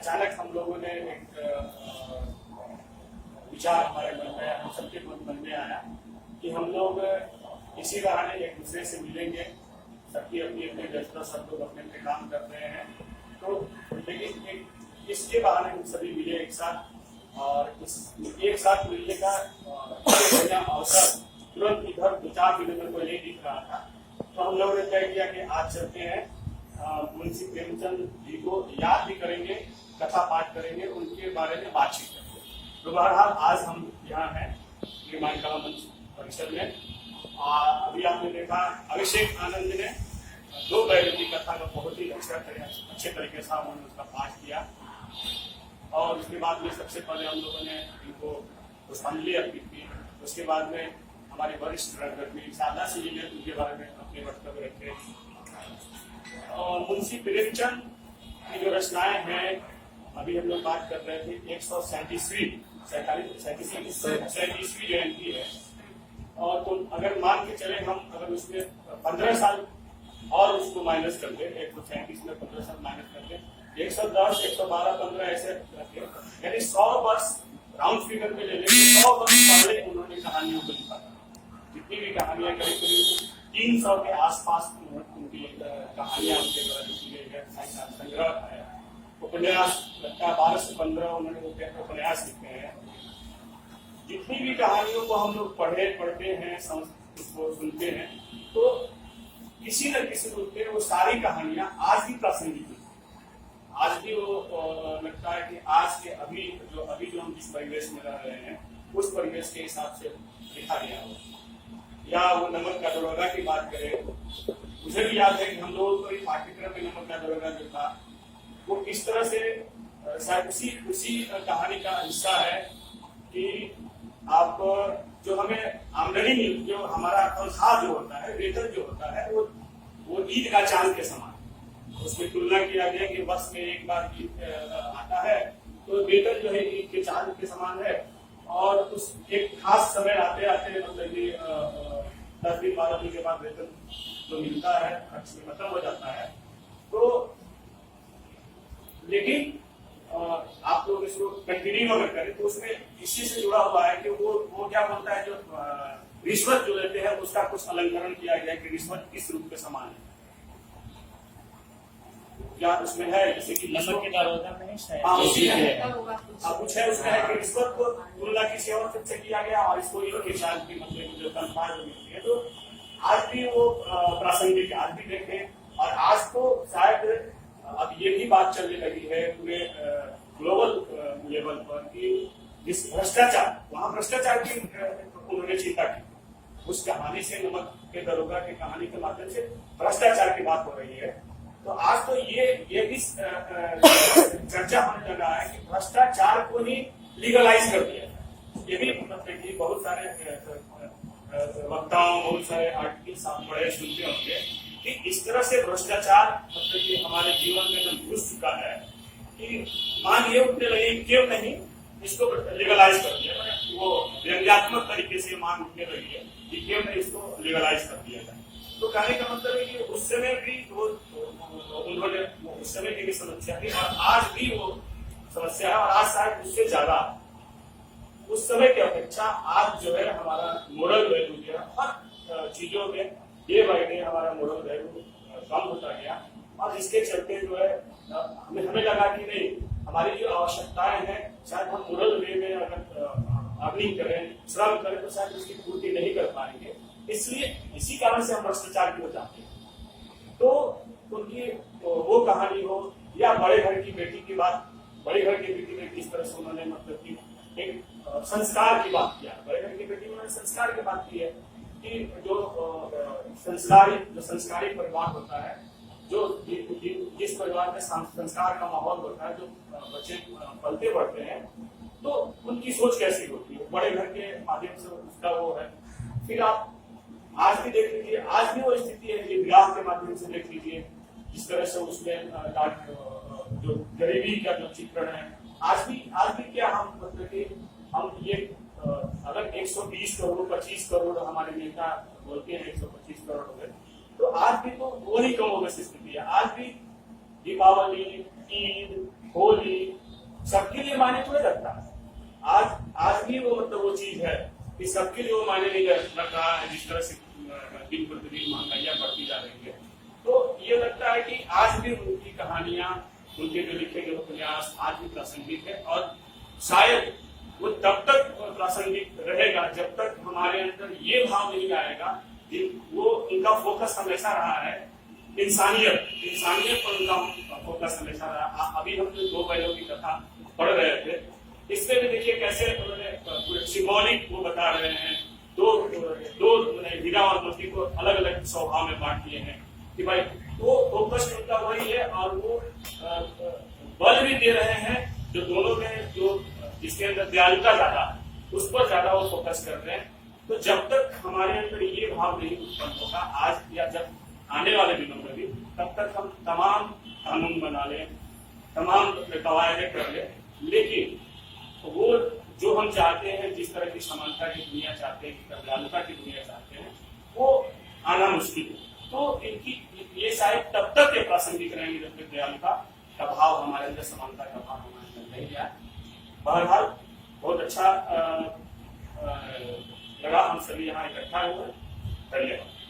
अचानक हम लोगों ने एक विचार हमारे मन में, हम सबके मन में आया कि हम लोग इसी बहाने एक दूसरे से मिलेंगे। सबकी अपनी अपनी व्यस्तता, सब लोग अपने अपने काम कर रहे हैं, तो लेकिन इसके बहाने हम सभी मिले एक साथ, और इस एक साथ मिलने का अवसर तुरंत इधर 2-4 किलोमीटर को नहीं दिख रहा था। तो हम लोगों ने तय किया कि आज चलते हैं, मुंशी प्रेमचंद जी को याद भी करेंगे, कथा पाठ करेंगे, उनके बारे में बातचीत करेंगे। तो बहरहाल आज हम यहाँ हैं निर्माण कला मंच परिसर में। अभी आपने देखा अभिषेक आनंद ने 2 बैलों की कथा का बहुत ही अच्छे तरीके से उन्होंने उसका पाठ किया, और उसके बाद में सबसे पहले हम लोगों ने इनको पुष्पांजलि अर्पित की। उसके बाद में हमारे वरिष्ठ रंगकर्मी शारदा सिंह जी ने उनके बारे में अपने वक्तव्य रखे। और मुंशी प्रेमचंद की जो रचनाएं हैं, अभी हम लोग बात कर रहे थे 137वीं जयंती है, और तो अगर मान के चले हम, अगर उसमें 15 साल और उसको माइनस कर दे, 137 में 15 साल माइनस कर दे, 110, 112, 15 ऐसे रखे, यानी 100 वर्ष राउंड फिगर में ले लेंगे, 100 वर्ष पहले उन्होंने कहानियों को लिखा था। जितनी भी कहानियां करीब 300 के आसपास उनकी कहानियां उनके द्वारा लिखी गई है, संग्रह है। उपन्यास 12 से 15 उन्होंने उपन्यास लिखे हैं। जितनी भी कहानियों को हम लोग पढ़ते हैं, उसको सुनते हैं, तो किसी न किसी रूप में वो सारी कहानियां आज भी प्रासंगिक हैं। आज भी वो लगता है कि आज के अभी जो हम जिस परिवेश में रह रहे हैं, उस परिवेश के हिसाब से लिखा गया हो। या वो नमक का दरोगा की बात करें, मुझे भी याद है कि हम लोगों को पाठ्यक्रम में नमक का दरोगा जो था, वो किस तरह से शायद उसी कहानी का हिस्सा है कि आप जो हमें आमदनी, जो हमारा तनख्वाह जो होता है, वेतन जो होता है, वो ईद का चांद के समान। उसमें तुलना किया गया कि वर्ष में एक बार ईद आता है, तो वेतन जो है ईद के चांद के समान है। और उस एक खास समय आते आते मतलब कि 10 दिन 12 दिन के बाद वेतन जो मिलता है खर्च में खत्म हो जाता है। तो लेकिन आप लोग इसको कंटिन्यू अगर करें तो उसमें इसी से जुड़ा हुआ है कि वो क्या बोलता है, जो रिश्वत जो लेते हैं उसका कुछ अलंकरण किया गया कि रिश्वत किस रूप के समान है। क्या उसमें है, जैसे कि नमक के दारोगा में कुछ है, उसमें है कि रिश्वत को तुलना किसी और से किया गया, और इसको एक साल की मतलब जो तनख्वाह जो मिलती है, तो आज भी वो प्रासंगिक, आज भी देखें। और आज तो शायद अब ये भी बात चलने लगी है पूरे ग्लोबल लेवल पर कि जिस भ्रष्टाचार, वहां भ्रष्टाचार की उन्होंने चिंता की। उस कहानी से, नमक के दरोगा की कहानी के माध्यम से भ्रष्टाचार की बात हो रही है। तो आज तो ये भी चर्चा होने लगा है कि भ्रष्टाचार को ही लीगलाइज कर दिया। ये भी मतलब कि बहुत सारे वक्ताओं, बहुत सारे आर्टिकल्स आप पढ़े सुनते होंगे कि इस तरह से भ्रष्टाचार मतलब कि हमारे जीवन में घुस चुका है कि मांग ये उठने लगी, क्यों नहीं इसको लीगलाइज कर दिया। वो व्यंग्यात्मक तरीके से मांग उठने लगी है कि क्यों नहीं इसको लीगलाइज कर दिया जाए। तो कहने का मतलब है कि उस समय भी उन्होंने उस समय की भी समस्या थी, और आज भी वो समस्या है, और आज शायद उससे ज्यादा उस समय की अपेक्षा आज जो है हमारा मोरल वैल्यू जो है हर चीजों में डे बाय डे हमारा मोरल वैल्यू कम होता गया। और इसके चलते जो है हमें लगा कि नहीं, हमारी जो आवश्यकताएं हैं, शायद हम मोरल वे में अगर अर्निंग करें, श्रम करें, तो शायद उसकी पूर्ति नहीं कर पाएंगे। इसलिए इसी कारण से हम भ्रष्टाचार की ओर जाते हैं। तो उनकी वो कहानी हो, या बड़े घर की बेटी की बात, बड़े घर की बेटी में किस तरह से उन्होंने मतलब कि एक संस्कार की बात किया। बड़े घर की बेटी में उन्होंने संस्कार की बात की है कि जो संस्कारी परिवार होता है, जो जिस परिवार में संस्कार का माहौल होता है, जो बच्चे पलते बढ़ते हैं, तो उनकी सोच कैसी होती है, बड़े घर के माध्यम से उसका वो है। फिर आप आज भी देख लीजिए, आज भी वो स्थिति है, विवाह के माध्यम से देख लीजिए, जिस तरह से उसमें जो गरीबी का जो चित्रण है, आज भी क्या हम मतलब कि हम ये अगर 120 करोड़ 25 करोड़ हमारे नेता बोलते हैं 125 करोड़ हो गए, तो आज भी तो वही कम हो गई स्थिति है। आज भी दीपावली, ईद, होली सबके लिए मायने थोड़े रखता है। आज भी वो मतलब वो चीज है कि सबके लिए वो मायने नहीं रख रहा है। जिस तरह से दिन प्रतिदिन महंगाइयां बढ़ती जा रही है, तो ये लगता है कि आज भी उनकी कहानियां, उनके जो लिखे गए उपन्यास आज भी प्रासंगिक है, और शायद वो तब तक प्रासंगिक रहेगा जब तक हमारे अंदर ये भाव नहीं आएगा कि वो उनका फोकस हमेशा रहा है इंसानियत पर उनका फोकस हमेशा रहा। अभी हम जो 2 बैलों की कथा पढ़ रहे थे, इसमें भी देखिए कैसे उन्होंने सिंबॉलिक वो बता रहे हैं। दो हीरा और मोती को अलग अलग स्वभाव में बांट दिए हैं कि भाई वो फोकस उनका वही है, और वो बल भी दे रहे हैं जो दोनों में जो जिसके अंदर दयालुता ज्यादा है उस पर ज्यादा वो फोकस कर रहे हैं। तो जब तक हमारे अंदर ये भाव नहीं उत्पन्न होगा आज या जब आने वाले दिनों में भी, तब तक हम तमाम कानून बना लें, तमाम कवायदे कर लें, लेकिन वो जो हम चाहते हैं, जिस तरह की समानता की दुनिया चाहते हैं, दयालुता की दुनिया चाहते हैं, वो आना मुश्किल है। तो इनकी ये शायद तब तक ये प्रासंगिक रहेंगे जब तक दयालुता का भाव हमारे अंदर, समानता का भाव हमारे अंदर नहीं आए। बहरहाल बहुत अच्छा लगा हम सभी यहाँ इकट्ठा हुए। धन्यवाद।